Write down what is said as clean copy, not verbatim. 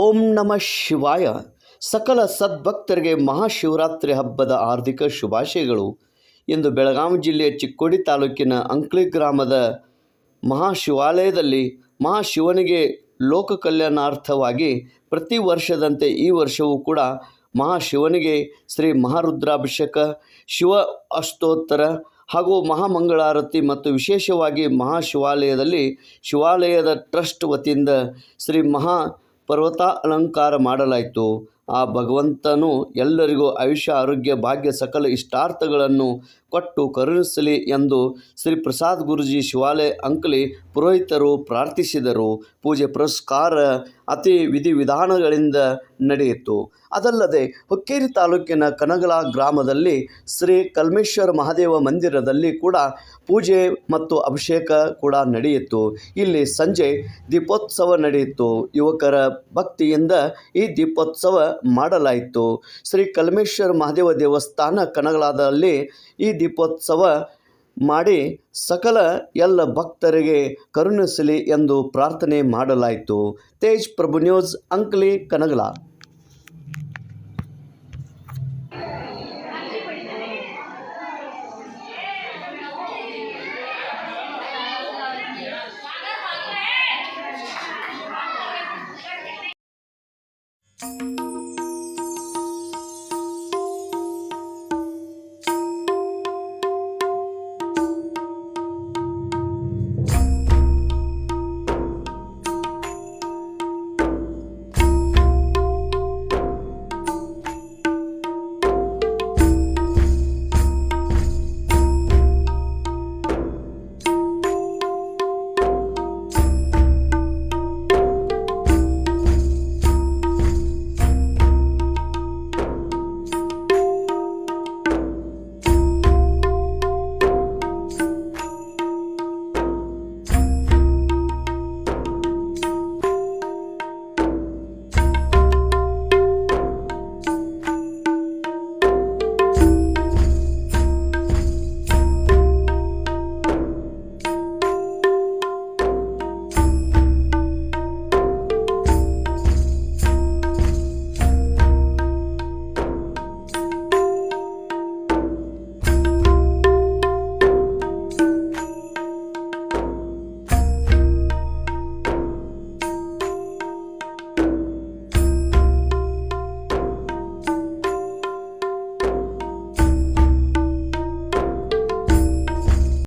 ಓಂ ನಮಃ ಶಿವಾಯ. ಸಕಲ ಸದ್ಭಕ್ತರಿಗೆ ಮಹಾಶಿವರಾತ್ರಿ ಹಬ್ಬದ ಹಾರ್ದಿಕ ಶುಭಾಶಯಗಳು. ಇಂದು ಬೆಳಗಾವಿ ಜಿಲ್ಲೆಯ ಚಿಕ್ಕೋಡಿ ತಾಲೂಕಿನ ಅಂಕ್ಲಿ ಗ್ರಾಮದ ಮಹಾಶಿವಾಲಯದಲ್ಲಿ ಮಹಾಶಿವನಿಗೆ ಲೋಕ ಕಲ್ಯಾಣಾರ್ಥವಾಗಿ ಪ್ರತಿ ವರ್ಷದಂತೆ ಈ ವರ್ಷವೂ ಕೂಡ ಮಹಾಶಿವನಿಗೆ ಶ್ರೀ ಮಹಾರುದ್ರಾಭಿಷೇಕ, ಶಿವ ಅಷ್ಟೋತ್ತರ ಹಾಗೂ ಮಹಾಮಂಗಳಾರತಿ ಮತ್ತು ವಿಶೇಷವಾಗಿ ಮಹಾಶಿವಾಲಯದಲ್ಲಿ ಶಿವಾಲಯದ ಟ್ರಸ್ಟ್ ವತಿಯಿಂದ ಶ್ರೀ ಪರ್ವತ ಅಲಂಕಾರ ಮಾಡಲಾಯಿತು. ಆ ಭಗವಂತನು ಎಲ್ಲರಿಗೂ ಆಯುಷ್ಯ, ಆರೋಗ್ಯ, ಭಾಗ್ಯ, ಸಕಲ ಇಷ್ಟಾರ್ಥಗಳನ್ನು ಕೊಟ್ಟು ಕರುಣಿಸಲಿ ಎಂದು ಶ್ರೀ ಪ್ರಸಾದ್ ಗುರೂಜಿ ಶಿವಾಲಯ ಅಂಕಲಿ ಪುರೋಹಿತರು ಪ್ರಾರ್ಥಿಸಿದರು. ಪೂಜೆ ಪುರಸ್ಕಾರ ಅತಿ ವಿಧಿವಿಧಾನಗಳಿಂದ ನಡೆಯಿತು. ಅದಲ್ಲದೆ ಹುಕ್ಕೇರಿ ತಾಲೂಕಿನ ಕನಗಲ ಗ್ರಾಮದಲ್ಲಿ ಶ್ರೀ ಕಲ್ಮೇಶ್ವರ ಮಹಾದೇವ ಮಂದಿರದಲ್ಲಿ ಕೂಡ ಪೂಜೆ ಮತ್ತು ಅಭಿಷೇಕ ಕೂಡ ನಡೆಯಿತು. ಇಲ್ಲಿ ಸಂಜೆ ದೀಪೋತ್ಸವ ನಡೆಯಿತು. ಯುವಕರ ಭಕ್ತಿಯಿಂದ ಈ ದೀಪೋತ್ಸವ ಮಾಡಲಾಯಿತು. ಶ್ರೀ ಕಲ್ಮೇಶ್ವರ ಮಹಾದೇವ ದೇವಸ್ಥಾನ ಕನಗಲದಲ್ಲಿ ಈ ದೀಪೋತ್ಸವ ಮಾಡಿ ಸಕಲ ಎಲ್ಲ ಭಕ್ತರಿಗೆ ಕರುಣಿಸಲಿ ಎಂದು ಪ್ರಾರ್ಥನೆ ಮಾಡಲಾಯಿತು. ತೇಜ್ ಪ್ರಭು ನ್ಯೂಸ್, ಅಂಕ್ಲಿ, ಕನಗಲ.